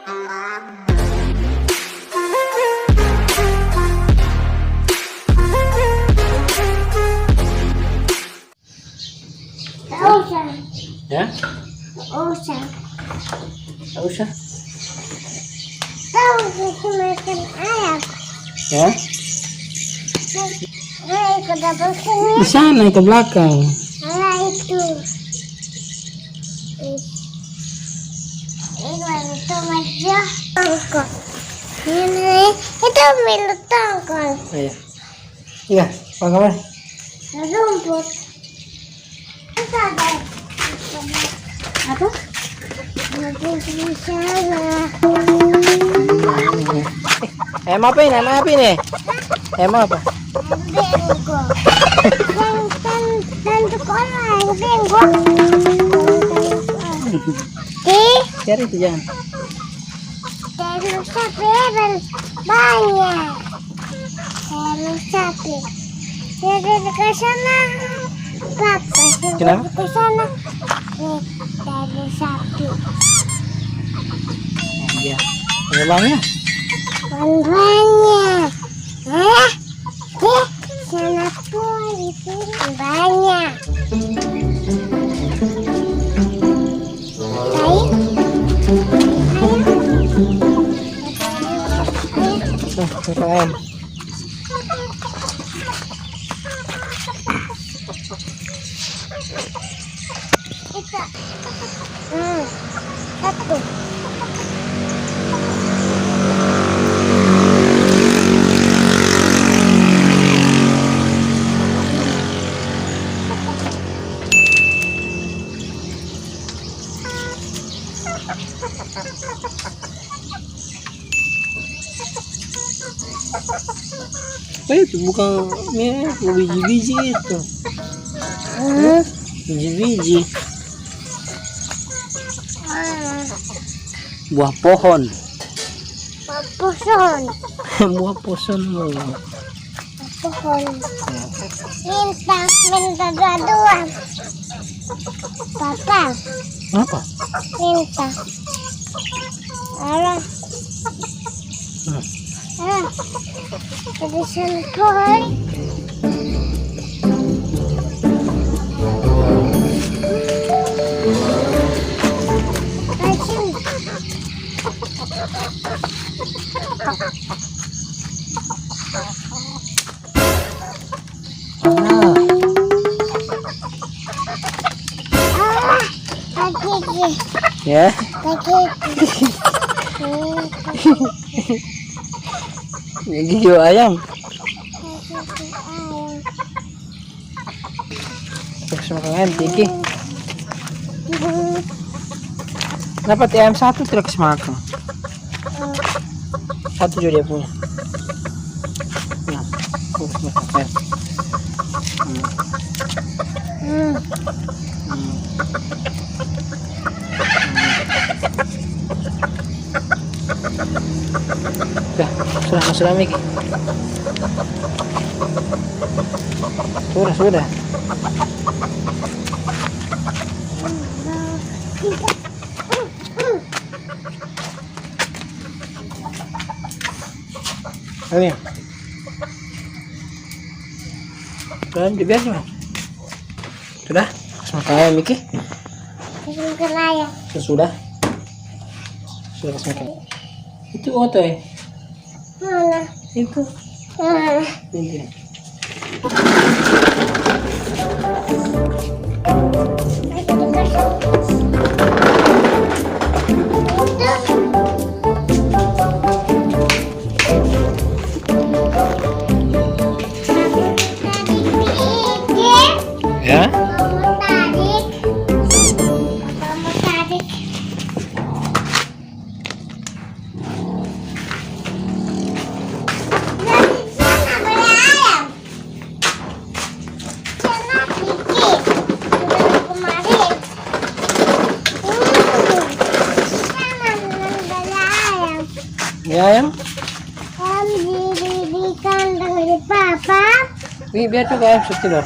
Ya? Usah. Tak usah. Tahu makan ayam. Ya? Nah, ikut dapur Di sini. sana ke belakang. Nah, itu. Ini itu aja. Tongkol. Ini itu milik tongkol. Iya. Iya, Pak Kamal. Rumput. Itu ada. Apa? Rumput di sana. Ayam apa ini? Ayam apa ini? Ayam apa? Bengko. Dan sekolah yang bengko. Cari itu jangan. Terus sapi banyak. Terus sapi. Jadi ke sana. Papa Kenapa? ke sana. Terus sapi. Iya. Ulangnya. Banyak. Sana pun itu banyak. Keren. Kita. Satu. Itu bukan ini, biji-biji itu. Biji-biji. Buah pohon. Pohon. Buah pohon. Pohon. Minta dua-dua. Papa, Apa? minta. Arah. Jadi sempol. Kaki. Ya. Kaki. Gigi ayam. Terus makan tinggi. Dapat ayam satu terus makan. Satu juga dia punya. Nah, terus makan. Sudah Miki. Sudah. Ayo. Dan biasa. Sudah? Makan ayam Miki? Makan ayam. Sudah makan. Itu otoy. Mana? Itu. Mana? Ini. Ya? Ya ayam? Ayam di kandang di papa. Biar tuh ayam setidur.